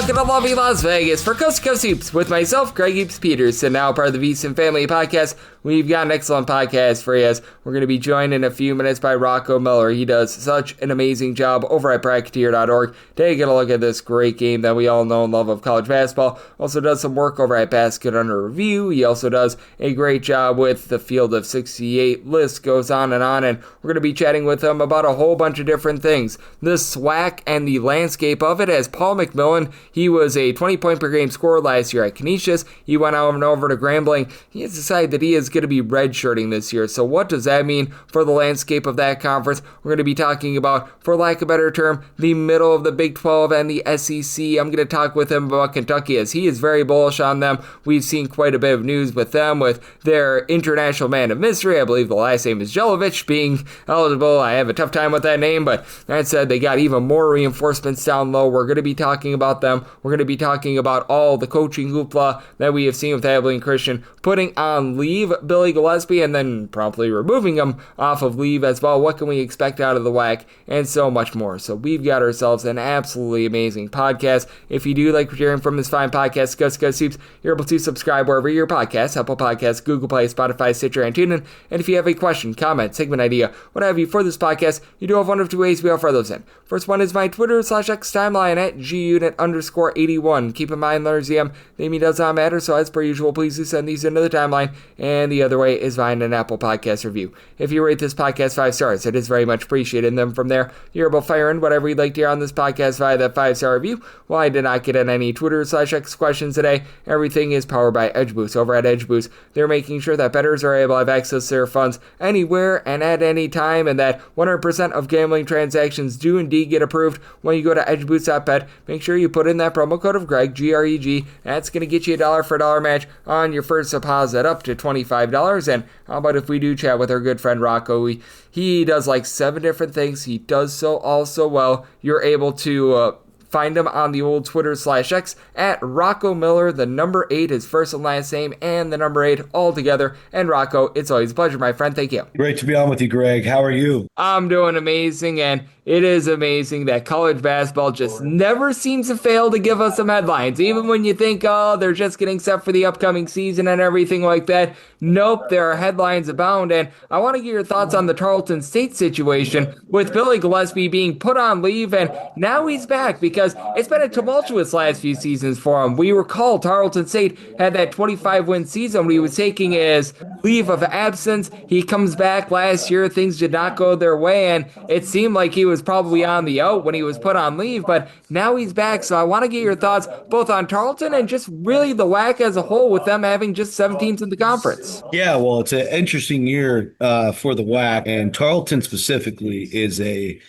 back in the lovely Las Vegas for Coast to Coast Hoops with myself, Greg Hoops Peterson, now part of the VSiN Family Podcast. We've got an excellent podcast for you as we're going to be joined in a few minutes by Rocco Miller. He does such an amazing job over at Bracketeer.org. Taking a look at this great game that we all know and love of college basketball. Also does some work over at Basket Under Review. He also does a great job with the Field of 68. List goes on, and we're going to be chatting with him about a whole bunch of different things. The SWAC and the landscape of it, as Paul McMillan, he was a 20-point per game scorer last year at Canisius. He went over to Grambling. He has decided that he is going to be redshirting this year. So what does that mean for the landscape of that conference? We're going to be talking about, for lack of a better term, the middle of the Big 12 and the SEC. I'm going to talk with him about Kentucky as he is very bullish on them. We've seen quite a bit of news with them, with their international man of mystery. I believe the last name is Jelovich being eligible. I have a tough time with that name, but that said, they got even more reinforcements down low. We're going to be talking about them. We're going to be talking about all the coaching hoopla that we have seen with Abilene Christian putting on leave Billy Gillespie and then promptly removing him off of leave as well. What can we expect out of the WAC and so much more. So we've got ourselves an absolutely amazing podcast. If you do like hearing from this fine podcast, Coast to Coast Hoops, you're able to subscribe wherever your podcasts, Apple Podcasts, Google Play, Spotify, Stitcher, and TuneIn. And if you have a question, comment, segment idea, what have you for this podcast, you do have one of two ways we offer those in. First one is my Twitter/X timeline at gunit_81. Keep in mind, letters EM, name does not matter, so as per usual, please do send these into the timeline. And the other way is via an Apple Podcast review. If you rate this podcast 5 stars, it is very much appreciated. And then from there, you're able to fire in whatever you'd like to hear on this podcast via that 5-star review. Well, I did not get in any Twitter/X questions today. Everything is powered by EdgeBoost. Over at EdgeBoost, they're making sure that bettors are able to have access to their funds anywhere and at any time, and that 100% of gambling transactions do indeed get approved. When you go to edgeboost.bet, make sure you put in that promo code of Greg, Greg. That's going to get you a $1 for $1 match on your first deposit up to $25. And how about if we do chat with our good friend Rocco? He does like 7 different things. He does so all so well. You're able to find him on the old Twitter/X at Rocco Miller, the number 8, his first and last name, and the number 8 all together. And Rocco, it's always a pleasure, my friend. Thank you. Great to be on with you, Greg. How are you? I'm doing amazing, and it is amazing that college basketball just never seems to fail to give us some headlines. Even when you think, oh, they're just getting set for the upcoming season and everything like that. Nope, there are headlines abound, and I want to get your thoughts on the Tarleton State situation with Billy Gillespie being put on leave, and now he's back because it's been a tumultuous last few seasons for him. We recall Tarleton State had that 25-win season when he was taking his leave of absence. He comes back last year, things did not go their way, and it seemed like he was probably on the out when he was put on leave, but now he's back, so I want to get your thoughts both on Tarleton and just really the WAC as a whole with them having just 7 teams in the conference. Yeah, well, it's an interesting year for the WAC, and Tarleton specifically is a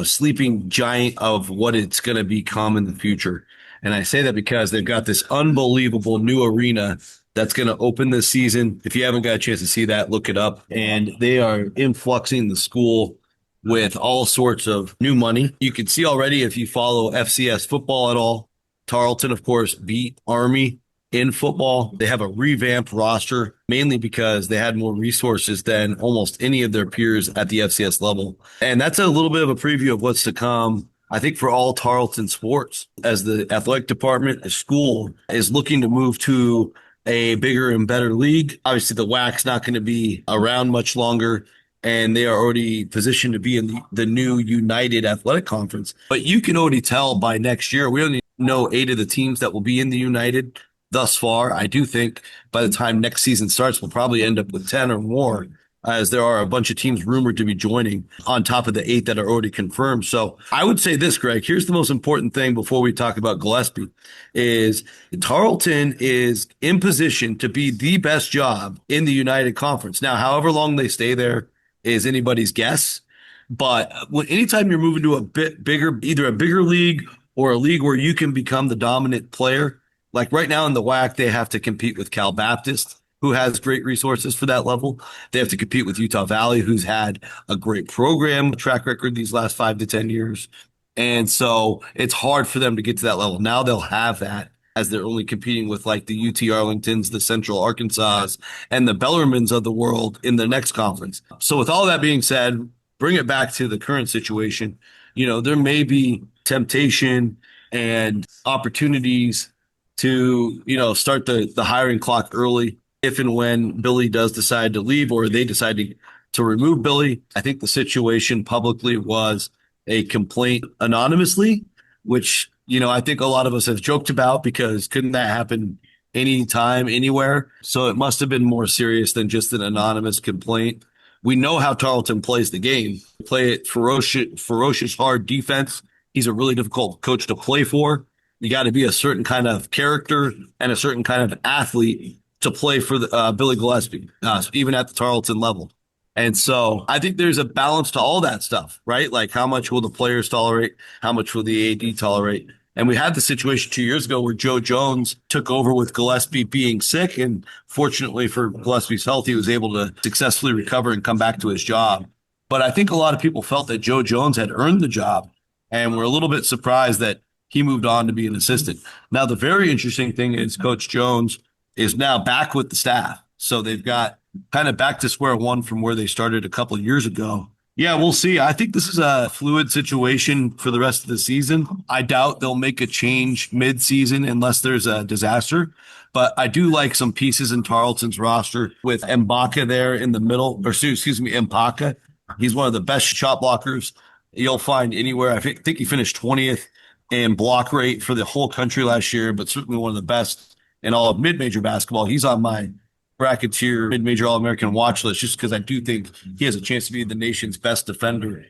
sleeping giant of what it's going to become in the future. And I say that because they've got this unbelievable new arena that's going to open this season. If you haven't got a chance to see that, look it up. And they are influxing the school with all sorts of new money. You can see already if you follow FCS football at all. Tarleton, of course, beat Army in football. They have a revamped roster, mainly because they had more resources than almost any of their peers at the FCS level. And that's a little bit of a preview of what's to come, I think, for all Tarleton sports, as the athletic department, the school is looking to move to a bigger and better league. Obviously, the WAC's not going to be around much longer, and they are already positioned to be in the new United Athletic Conference. But you can already tell by next year, we only know 8 of the teams that will be in the United thus far. I do think by the time next season starts, we'll probably end up with 10 or more, as there are a bunch of teams rumored to be joining on top of the 8 that are already confirmed. So I would say this, Greg, here's the most important thing before we talk about Gillespie, is Tarleton is in position to be the best job in the United Conference. Now, however long they stay there is anybody's guess. But anytime you're moving to a bit bigger, either a bigger league or a league where you can become the dominant player, like right now in the WAC, they have to compete with Cal Baptist, who has great resources for that level. They have to compete with Utah Valley, who's had a great program track record these last 5 to 10 years. And so it's hard for them to get to that level. Now they'll have that, as they're only competing with like the UT Arlingtons, the Central Arkansas, and the Bellarmins of the world in the next conference. So with all that being said, bring it back to the current situation. There may be temptation and opportunities to, start the hiring clock early if and when Billy does decide to leave or they decide to remove Billy. I think the situation publicly was a complaint anonymously, which, I think a lot of us have joked about because couldn't that happen anytime, anywhere? So it must have been more serious than just an anonymous complaint. We know how Tarleton plays the game. They play it ferocious, hard defense. He's a really difficult coach to play for. You got to be a certain kind of character and a certain kind of athlete to play for Billy Gillespie, even at the Tarleton level. And so I think there's a balance to all that stuff, right? Like how much will the players tolerate? How much will the AD tolerate? And we had the situation 2 years ago where Joe Jones took over with Gillespie being sick. And fortunately for Gillespie's health, he was able to successfully recover and come back to his job. But I think a lot of people felt that Joe Jones had earned the job and were a little bit surprised that he moved on to be an assistant. Now, the very interesting thing is Coach Jones is now back with the staff. So they've got kind of back to square one from where they started a couple of years ago. Yeah, we'll see. I think this is a fluid situation for the rest of the season. I doubt they'll make a change mid-season unless there's a disaster. But I do like some pieces in Tarleton's roster with Mbaka there in the middle, or excuse me, Mbaka. He's one of the best shot blockers you'll find anywhere. I think he finished 20th in block rate for the whole country last year, but certainly one of the best in all of mid-major basketball. He's on my bracketeer mid-major All-American watch list just because I do think he has a chance to be the nation's best defender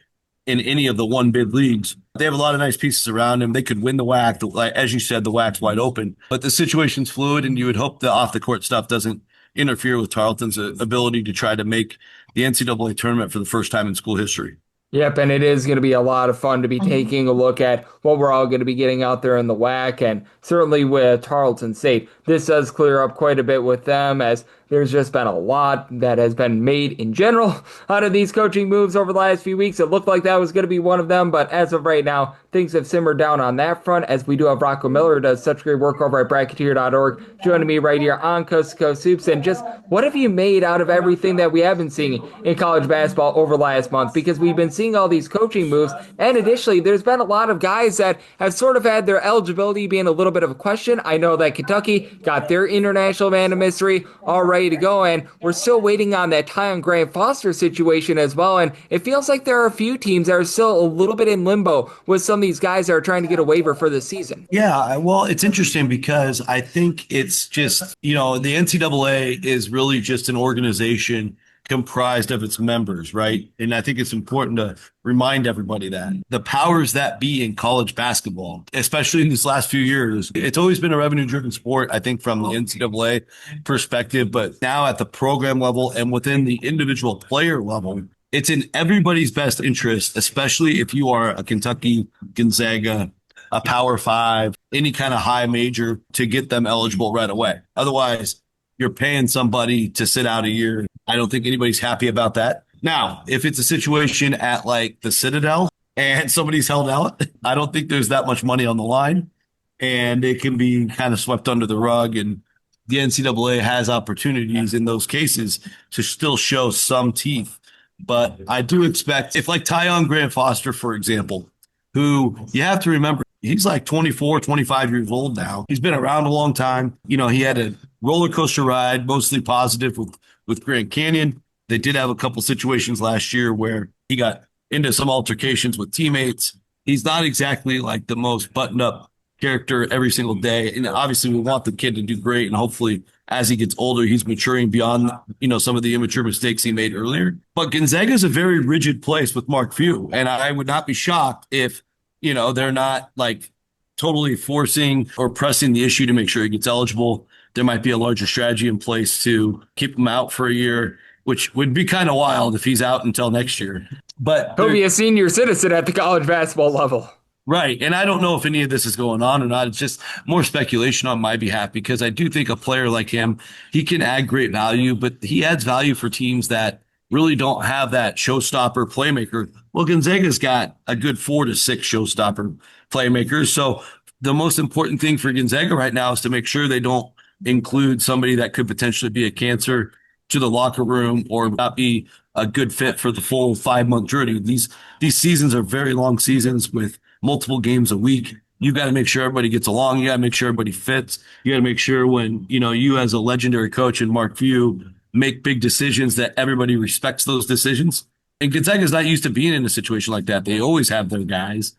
in any of the one bid leagues. They have a lot of nice pieces around him. They could win the WAC. As you said, the WAC's wide open, but the situation's fluid, and you would hope the off-the-court stuff doesn't interfere with Tarleton's ability to try to make the NCAA tournament for the first time in school history. Yep, and it is going to be a lot of fun to be taking a look at what we're all going to be getting out there in the WAC, and certainly with Tarleton State. This does clear up quite a bit with them, as there's just been a lot that has been made in general out of these coaching moves over the last few weeks. It looked like that was going to be one of them, but as of right now, things have simmered down on that front, as we do have Rocco Miller, who does such great work over at Bracketeer.org, joining me right here on Coast to Coast Hoops. And just what have you made out of everything that we have been seeing in college basketball over the last month? Because we've been seeing all these coaching moves, and additionally, there's been a lot of guys that have sort of had their eligibility being a little bit of a question. I know that Kentucky got their international man of mystery all ready to go, and we're still waiting on that Tyon Grant Foster situation as well, and it feels like there are a few teams that are still a little bit in limbo with some of these guys that are trying to get a waiver for this season. Yeah, well, it's interesting because I think it's just, the NCAA is really just an organization comprised of its members, right? And I think it's important to remind everybody that the powers that be in college basketball, especially in these last few years, it's always been a revenue-driven sport, I think, from the NCAA perspective, but now at the program level and within the individual player level, it's in everybody's best interest, especially if you are a Kentucky, Gonzaga, a Power Five, any kind of high major, to get them eligible right away. Otherwise, you're paying somebody to sit out a year. I don't think anybody's happy about that. Now, if it's a situation at like the Citadel and somebody's held out, I don't think there's that much money on the line, and it can be kind of swept under the rug. And the NCAA has opportunities in those cases to still show some teeth. But I do expect, if like Tyon Grant Foster, for example, who you have to remember, he's like 24, 25 years old now. He's been around a long time. He had a roller coaster ride, mostly positive with Grand Canyon. They did have a couple situations last year where he got into some altercations with teammates. He's not exactly like the most buttoned up character every single day. And obviously we want the kid to do great. And hopefully as he gets older, he's maturing beyond, some of the immature mistakes he made earlier. But Gonzaga is a very rigid place with Mark Few. And I would not be shocked if, they're not like totally forcing or pressing the issue to make sure he gets eligible. There might be a larger strategy in place to keep him out for a year, which would be kind of wild if he's out until next year. But he'll be a senior citizen at the college basketball level. Right. And I don't know if any of this is going on or not. It's just more speculation on my behalf, because I do think a player like him, he can add great value, but he adds value for teams that really don't have that showstopper playmaker. Well, Gonzaga's got a good 4 to 6 showstopper playmakers. So the most important thing for Gonzaga right now is to make sure they don't include somebody that could potentially be a cancer to the locker room or not be a good fit for the full 5-month journey. These seasons are very long seasons with multiple games a week. You got to make sure everybody gets along. You got to make sure everybody fits. You got to make sure when, you as a legendary coach and Mark Few make big decisions that everybody respects those decisions. And Gonzaga's not used to being in a situation like that. They always have their guys.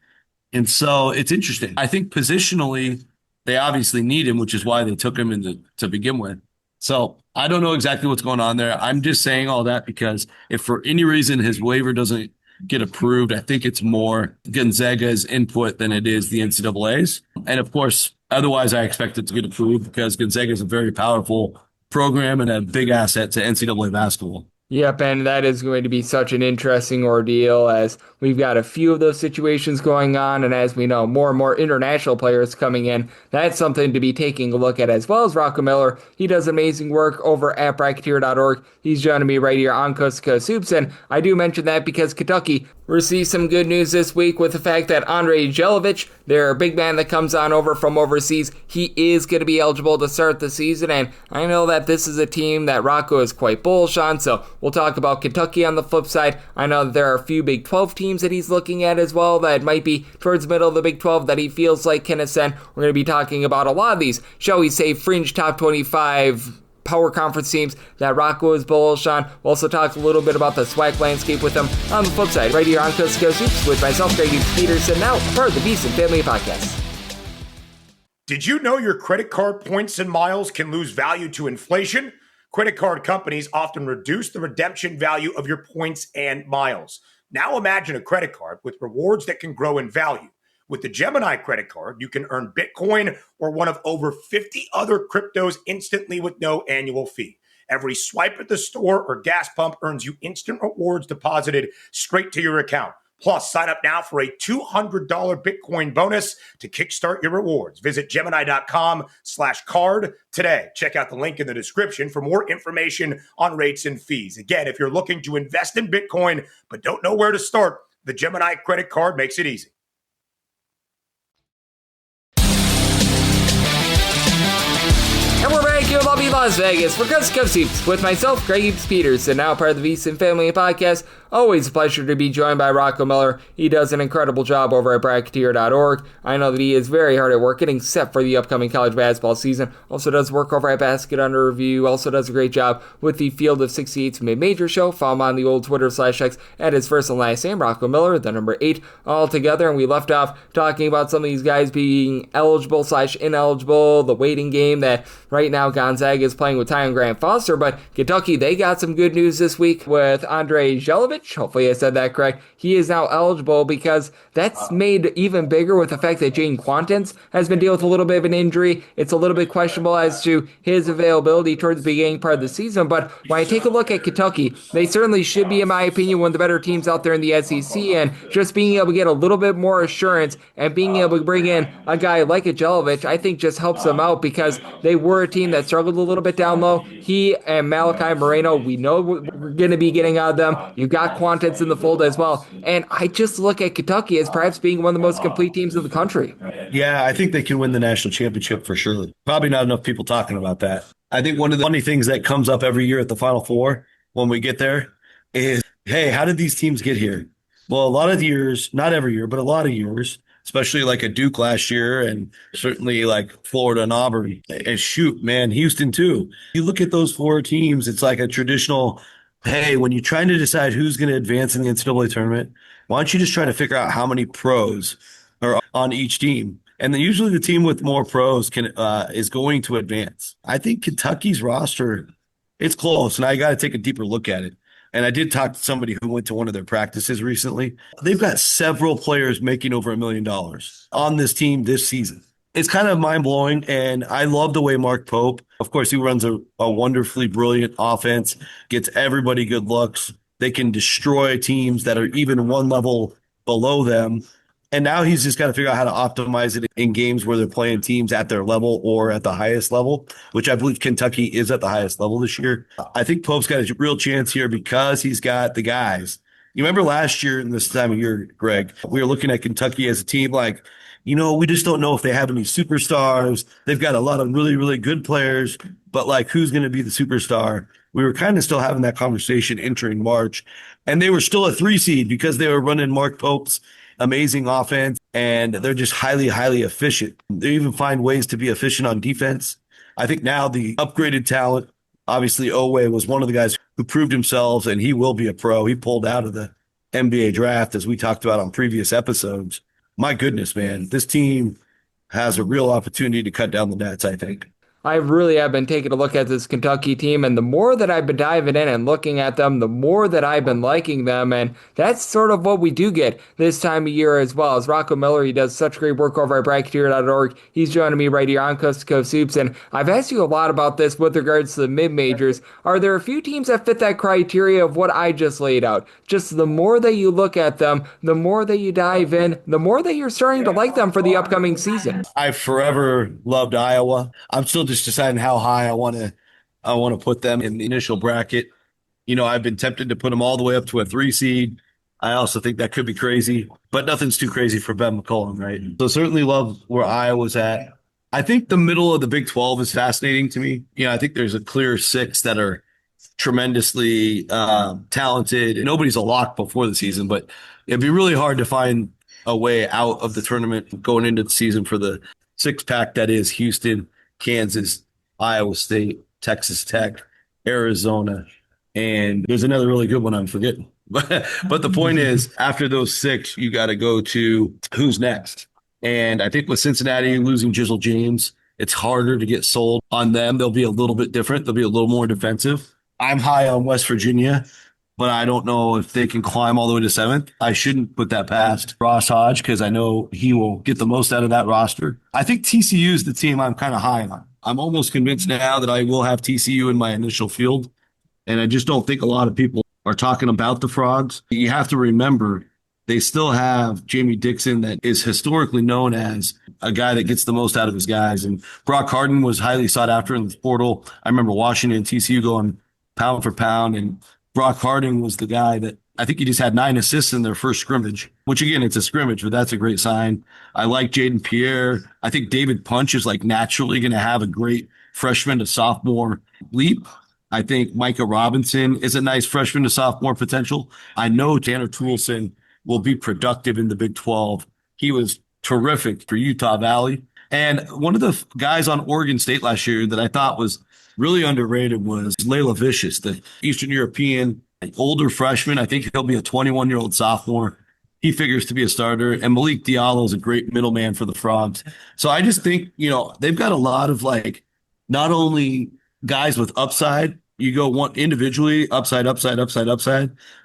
And so it's interesting. I think positionally, they obviously need him, which is why they took him to begin with. So I don't know exactly what's going on there. I'm just saying all that because if for any reason his waiver doesn't get approved, I think it's more Gonzaga's input than it is the NCAA's. And of course, otherwise I expect it to get approved because Gonzaga is a very powerful program and a big asset to NCAA basketball. Yep, and that is going to be such an interesting ordeal as we've got a few of those situations going on, and as we know, more and more international players coming in. That's something to be taking a look at, as well as Rocco Miller. He does amazing work over at Bracketeer.org. He's joining me right here on Coast to Coast Hoops, and I do mention that because Kentucky received some good news this week with the fact that Andrej Jelic, their big man that comes on over from overseas, he is going to be eligible to start the season, and I know that this is a team that Rocco is quite bullish on, so we'll talk about Kentucky on the flip side. I know that there are a few Big 12 teams that he's looking at as well that might be towards the middle of the Big 12 that he feels like can ascend. We're going to be talking about a lot of these, shall we say, fringe top 25 power conference teams that Rocco is bullish on. We'll also talk a little bit about the SWAC landscape with him on the flip side, right here on Coast to Coast Hoops with myself, Greg Peterson, now part of the Beast and Family Podcast. Did you know your credit card points and miles can lose value to inflation? Credit card companies often reduce the redemption value of your points and miles. Now imagine a credit card with rewards that can grow in value. With the Gemini credit card, you can earn Bitcoin or one of over 50 other cryptos instantly with no annual fee. Every swipe at the store or gas pump earns you instant rewards deposited straight to your account. Plus, sign up now for a $200 Bitcoin bonus to kickstart your rewards. Visit Gemini.com/card today. Check out the link in the description for more information on rates and fees. Again, if you're looking to invest in Bitcoin but don't know where to start, the Gemini credit card makes it easy. And we're back here in lovely Las Vegas for Coast to Coast Hoops with myself, Greg Peterson, now part of the Beast and Family Podcast. Always a pleasure to be joined by Rocco Miller. He does an incredible job over at Bracketeer.org. I know that he is very hard at work getting set for the upcoming college basketball season. Also does work over at Basket Under Review. Also does a great job with the Field of 68's Mid-Major Show. Follow him on the old Twitter/X at his first and last name, Rocco Miller, the number 8 all together. And we left off talking about some of these guys being eligible/ineligible, the waiting game that right now Gonzaga is playing with Ty Grant Foster. But Kentucky, they got some good news this week with Andrej Jelic. Hopefully I said that correct. He is now eligible because that's made even bigger with the fact that Jane Quantins has been dealing with a little bit of an injury. It's a little bit questionable as to his availability towards the beginning part of the season. But when I take a look at Kentucky, they certainly should be, in my opinion, one of the better teams out there in the SEC. And just being able to get a little bit more assurance and being able to bring in a guy like a Jelic, I think just helps them out because they were a team that struggled a little bit down low. He and Malachi Moreno, we know we're going to be getting out of them. You've got Quantins in the fold as well. And I just look at Kentucky as perhaps being one of the most complete teams in the country. Yeah, I think they can win the national championship for sure. Probably not enough people talking about that. I think one of the funny things that comes up every year at the Final Four when we get there is, hey, how did these teams get here? Well, a lot of years, not every year, but a lot of years, especially like a Duke last year and certainly like Florida and Auburn. And shoot, man, Houston too. You look at those 4 teams, it's like a traditional, hey, when you're trying to decide who's going to advance in the NCAA tournament, why don't you just try to figure out how many pros are on each team? And then usually the team with more pros is going to advance. I think Kentucky's roster, it's close, and I got to take a deeper look at it. And I did talk to somebody who went to one of their practices recently. They've got several players making over $1 million on this team this season. It's kind of mind-blowing, and I love the way Mark Pope, of course, he runs a wonderfully brilliant offense, gets everybody good looks. They can destroy teams that are even one level below them. And now he's just got to figure out how to optimize it in games where they're playing teams at their level or at the highest level, which I believe Kentucky is at the highest level this year. I think Pope's got a real chance here because he's got the guys. You remember last year in this time of year, Greg, we were looking at Kentucky as a team like, we just don't know if they have any superstars. They've got a lot of really, really good players, but like, who's going to be the superstar? We were kind of still having that conversation entering March, and they were still a 3 seed because they were running Mark Pope's amazing offense, and they're just highly, highly efficient. They even find ways to be efficient on defense. I think now the upgraded talent, obviously Owe was one of the guys who proved himself, and he will be a pro. He pulled out of the NBA draft, as we talked about on previous episodes. My goodness, man, this team has a real opportunity to cut down the nets, I think. I really have been taking a look at this Kentucky team, and the more that I've been diving in and looking at them, the more that I've been liking them, and that's sort of what we do get this time of year as well. As Rocco Miller, he does such great work over at Bracketeer.org. He's joining me right here on Coast to Coast Hoops, and I've asked you a lot about this with regards to the mid-majors. Are there a few teams that fit that criteria of what I just laid out? Just the more that you look at them, the more that you dive in, the more that you're starting to like them for the upcoming season. I've forever loved Iowa. I'm still just deciding how high I want to put them in the initial bracket. You know, I've been tempted to put them all the way up to a 3 seed. I also think that could be crazy, but nothing's too crazy for Ben McCollum, right? So certainly love where Iowa's at. I think the middle of the Big 12 is fascinating to me. You know, I think there's a clear 6 that are tremendously talented. Nobody's a lock before the season, but it'd be really hard to find a way out of the tournament going into the season for the 6-pack that is Houston, Kansas, Iowa State, Texas Tech, Arizona, and there's another really good one I'm forgetting. But the point is, after those 6, you got to go to who's next. And I think with Cincinnati losing Jizzle James, it's harder to get sold on them. They'll be a little bit different. They'll be a little more defensive. I'm high on West Virginia, but I don't know if they can climb all the way to 7th. I shouldn't put that past Ross Hodge because I know he will get the most out of that roster. I think TCU is the team I'm kind of high on. I'm almost convinced now that I will have TCU in my initial field, and I just don't think a lot of people are talking about the Frogs. You have to remember they still have Jamie Dixon that is historically known as a guy that gets the most out of his guys, and Brock Harden was highly sought after in the portal. I remember Washington and TCU going pound for pound, and Brock Harding was the guy that I think he just had 9 assists in their first scrimmage, which again, it's a scrimmage, but that's a great sign. I like Jaden Pierre. I think David Punch is like naturally going to have a great freshman to sophomore leap. I think Micah Robinson is a nice freshman to sophomore potential. I know Tanner Toolson will be productive in the Big 12. He was terrific for Utah Valley. And one of the guys on Oregon State last year that I thought was really underrated was Layla Vicious, the Eastern European, an older freshman. I think he'll be a 21-year-old sophomore. He figures to be a starter. And Malik Diallo is a great middleman for the Frogs. So I just think, you know, they've got a lot of like, not only guys with upside, you go one individually, upside.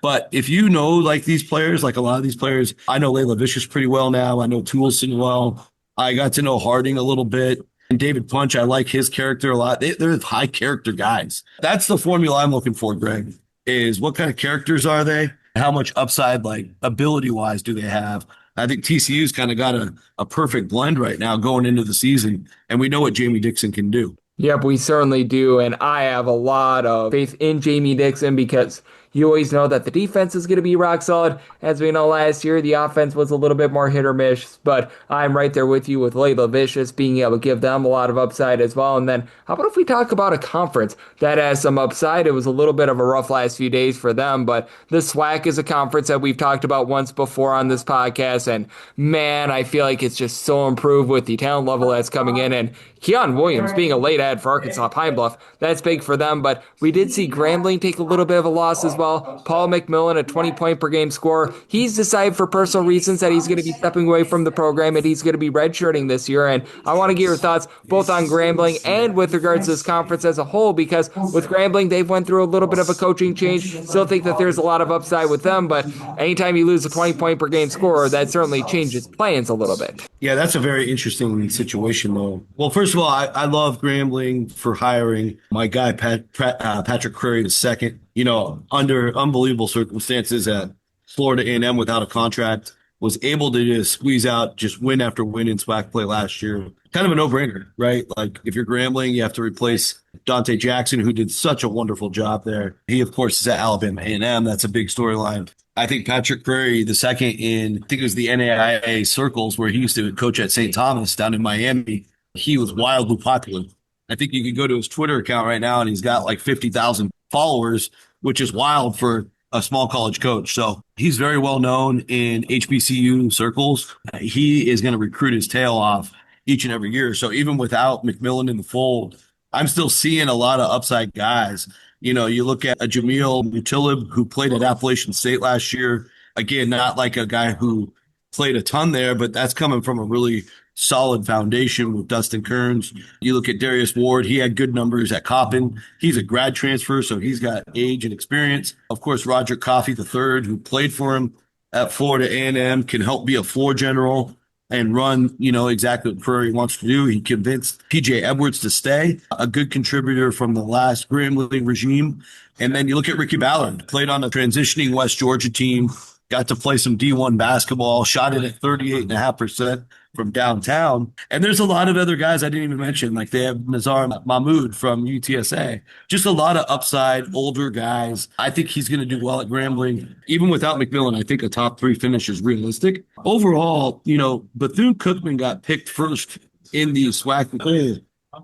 But if you know like these players, like a lot of these players, I know Layla Vicious pretty well now. I know Toolson well. I got to know Harding a little bit. And David Punch, I like his character a lot. They're high character guys. That's the formula I'm looking for, Greg, is what kind of characters are they? How much upside, like ability-wise, do they have? I think TCU's kind of got a perfect blend right now going into the season, and we know what Jamie Dixon can do. Yep, we certainly do, and I have a lot of faith in Jamie Dixon because you always know that the defense is going to be rock solid. As we know last year, the offense was a little bit more hit or miss, but I'm right there with you with Layla Vicious being able to give them a lot of upside as well. And then how about if we talk about a conference that has some upside? It was a little bit of a rough last few days for them, but the SWAC is a conference that we've talked about once before on this podcast, and man, I feel like it's just so improved with the talent level that's coming in, and Keon Williams being a late ad for Arkansas Pine Bluff, that's big for them, but we did see Grambling take a little bit of a loss as well. Paul McMillan, a 20-point-per-game scorer, he's decided for personal reasons that he's going to be stepping away from the program and he's going to be redshirting this year, and I want to get your thoughts both on Grambling and with regards to this conference as a whole, because with Grambling, they've went through a little bit of a coaching change. Still think that there's a lot of upside with them, but anytime you lose a 20-point-per-game scorer, that certainly changes plans a little bit. Yeah, that's a very interesting situation, though. Well, first of all, I love Grambling for hiring my guy, Patrick Curry II. You know, under unbelievable circumstances at Florida A&M without a contract, was able to just squeeze out just win after win in SWAC play last year. Kind of a no-brainer, right? Like, if you're Grambling, you have to replace Dante Jackson, who did such a wonderful job there. He, of course, is at Alabama A&M. That's a big storyline. I think Patrick Curry II in, I think it was the NAIA circles where he used to coach at St. Thomas down in Miami, he was wildly popular. I think you could go to his Twitter account right now and he's got like 50,000 followers, which is wild for a small college coach. So he's very well known in HBCU circles. He is going to recruit his tail off each and every year. So even without McMillan in the fold, I'm still seeing a lot of upside guys. You look at a Jameel Mutilib who played at Appalachian State last year. Again, not like a guy who played a ton there, but that's coming from a really solid foundation with Dustin Kearns. You look at Darius Ward, he had good numbers at Coppin. He's a grad transfer, so he's got age and experience. Of course, Roger Coffey III, who played for him at Florida A&M, can help be a floor general and run, exactly what Prairie wants to do. He convinced PJ Edwards to stay, a good contributor from the last Grambling regime. And then you look at Ricky Ballard, played on a transitioning West Georgia team, got to play some D1 basketball, shot it at 38.5% from downtown. And there's a lot of other guys I didn't even mention, like they have Nazar Mahmood from UTSA. Just a lot of upside, older guys. I think he's going to do well at Grambling. Even without McMillan, I think a top 3 finish is realistic. Overall, Bethune-Cookman got picked first in the SWAC poll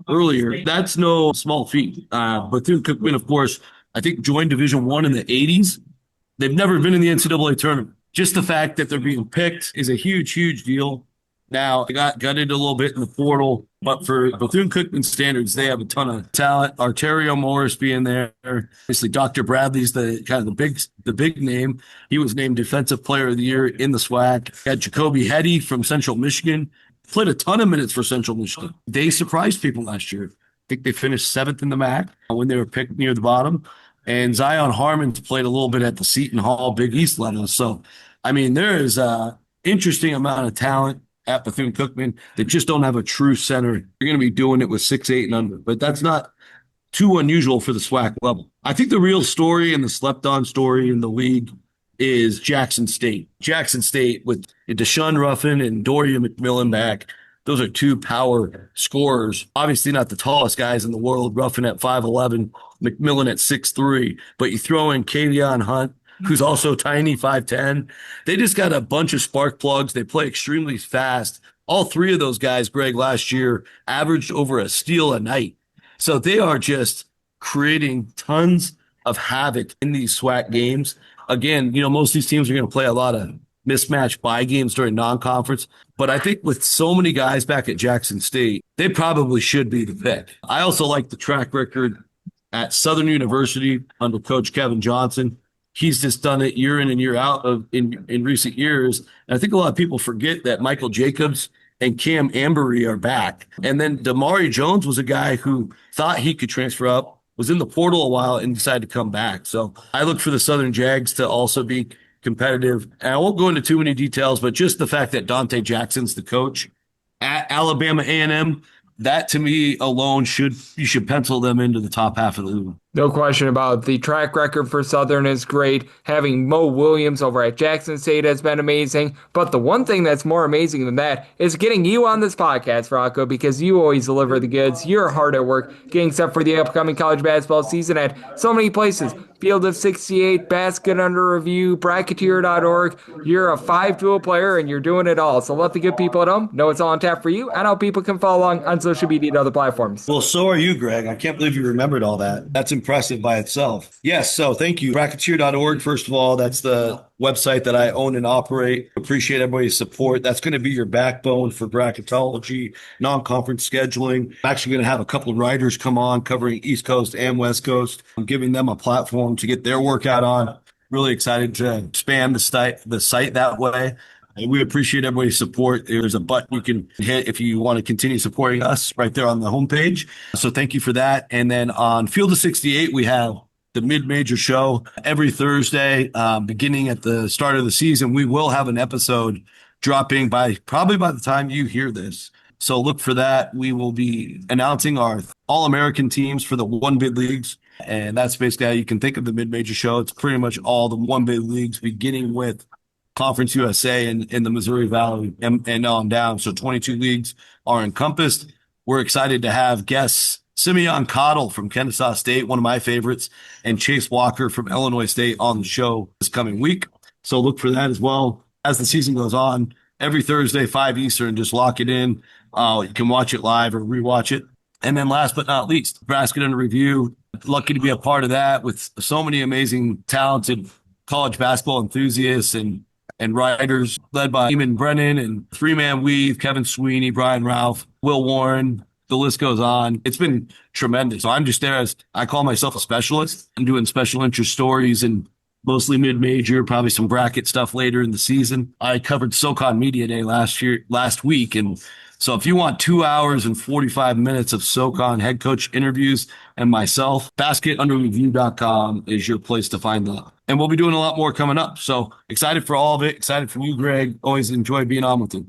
earlier. That's no small feat. Bethune-Cookman, of course, I think joined Division I in the 80s. They've never been in the NCAA tournament. Just the fact that they're being picked is a huge, huge deal. Now, they got gutted a little bit in the portal, but for Bethune-Cookman standards, they have a ton of talent. Arterio Morris being there. Obviously, Dr. Bradley's the big name. He was named Defensive Player of the Year in the SWAC. Got Jacoby Hetty from Central Michigan. Played a ton of minutes for Central Michigan. They surprised people last year. I think they finished 7th in the MAC when they were picked near the bottom. And Zion Harmon's played a little bit at the Seton Hall Big East level. So, there is an interesting amount of talent at Bethune-Cookman that just don't have a true center. You're going to be doing it with 6'8" and under, but that's not too unusual for the SWAC level. I think the real story and the slept-on story in the league is Jackson State. Jackson State with Deshaun Ruffin and Dorian McMillan back. Those are 2 power scorers. Obviously not the tallest guys in the world, Ruffin at 5'11", McMillan at 6'3", but you throw in Kavion Hunt, who's also tiny, 5'10". They just got a bunch of spark plugs. They play extremely fast. All 3 of those guys, Greg, last year averaged over a steal a night. So they are just creating tons of havoc in these SWAC games. Again, most of these teams are going to play a lot of mismatch bye games during non-conference. But I think with so many guys back at Jackson State, they probably should be the pick. I also like the track record at Southern University under Coach Kevin Johnson. He's just done it year in and year out in recent years. And I think a lot of people forget that Michael Jacobs and Cam Ambery are back. And then Damari Jones was a guy who thought he could transfer up, was in the portal a while, and decided to come back. So I look for the Southern Jags to also be competitive. And I won't go into too many details, but just the fact that Dante Jackson's the coach at Alabama A&M, that to me alone you should pencil them into the top half of the league. No question about it. The track record for Southern is great. Having Mo Williams over at Jackson State has been amazing. But the one thing that's more amazing than that is getting you on this podcast, Rocco, because you always deliver the goods. You're hard at work getting set for the upcoming college basketball season at so many places. Field of 68, Basket Under Review, Bracketeer.org. You're a 5-tool player, and you're doing it all. So let the good people at home know it's all on tap for you and how people can follow along on social media and other platforms. Well, so are you, Greg. I can't believe you remembered all that. That's impressive by itself. Yes, so thank you. Bracketeer.org, first of all, that's the website that I own and operate. Appreciate everybody's support. That's going to be your backbone for bracketology, non-conference scheduling. I'm actually going to have a couple of writers come on covering East Coast and West Coast. I'm giving them a platform to get their workout on. Really excited to expand the site that way. And we appreciate everybody's support. There's a button you can hit if you want to continue supporting us right there on the homepage. So thank you for that. And then on Field of 68, we have the mid-major show every Thursday, beginning at the start of the season. We will have an episode dropping probably by the time you hear this. So look for that. We will be announcing our All-American teams for the 1-bid leagues. And that's basically how you can think of the mid-major show. It's pretty much all the 1-bid leagues, beginning with Conference USA in the Missouri Valley and on down. So 22 leagues are encompassed. We're excited to have guests Simeon Cottle from Kennesaw State, one of my favorites, and Chase Walker from Illinois State on the show this coming week. So look for that as well. As the season goes on, every Thursday, 5 Eastern, just lock it in. You can watch it live or rewatch it. And then last but not least, Basket Under Review. Lucky to be a part of that with so many amazing, talented college basketball enthusiasts and writers led by Eamon Brennan and Three Man Weave, Kevin Sweeney, Brian Ralph, Will Warren. The list goes on. It's been tremendous. So I'm just there as I call myself a specialist. I'm doing special interest stories and mostly mid-major, probably some bracket stuff later in the season. I covered SoCon Media Day last week. And so if you want 2 hours and 45 minutes of SoCon head coach interviews and myself, basketunderreview.com is your place to find that. And we'll be doing a lot more coming up. So excited for all of it. Excited for you, Greg. Always enjoy being on with you.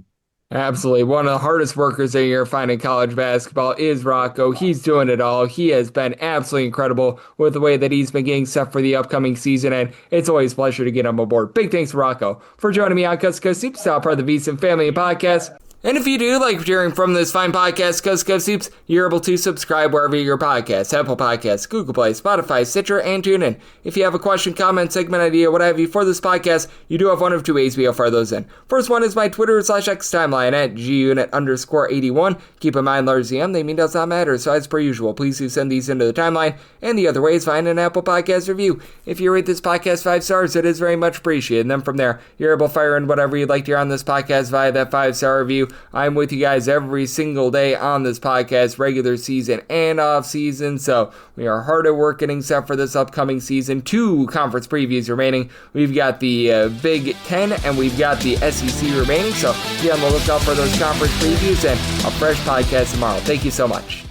Absolutely. One of the hardest workers that you're finding college basketball is Rocco. He's doing it all. He has been absolutely incredible with the way that he's been getting set for the upcoming season, and it's always a pleasure to get him aboard. Big thanks to Rocco for joining me on Coast to Coast Hoops, part of the VSiN Family Podcast. And if you do like hearing from this fine podcast, Coast to Coast Hoops, you're able to subscribe wherever your podcasts, Apple Podcasts, Google Play, Spotify, Stitcher, and TuneIn. If you have a question, comment, segment idea, what have you for this podcast, you do have one of two ways we offer those in. First one is my Twitter/X timeline at gunit_81. Keep in mind, large ZM, they mean does not matter, so as per usual, please do send these into the timeline. And the other way is find an Apple Podcast review. If you rate this podcast 5 stars, it is very much appreciated. And then from there, you're able to fire in whatever you'd like to hear on this podcast via that 5-star review. I'm with you guys every single day on this podcast, regular season and off season. So we are hard at work getting set for this upcoming season. 2 conference previews remaining. We've got the Big X and we've got the SEC remaining. So be on the lookout for those conference previews and a fresh podcast tomorrow. Thank you so much.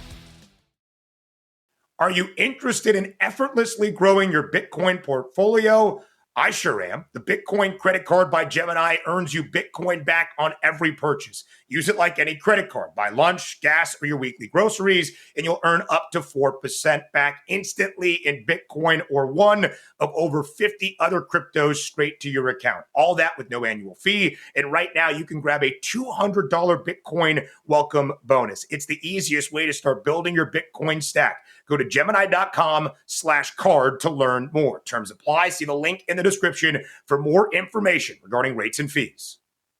Are you interested in effortlessly growing your Bitcoin portfolio? I sure am. The Bitcoin credit card by Gemini earns you Bitcoin back on every purchase. Use it like any credit card. Buy lunch, gas, or your weekly groceries, and you'll earn up to 4% back instantly in Bitcoin or one of over 50 other cryptos straight to your account. All that with no annual fee. And right now, you can grab a $200 Bitcoin welcome bonus. It's the easiest way to start building your Bitcoin stack. Go to Gemini.com/card to learn more. Terms apply. See the link in the description for more information regarding rates and fees.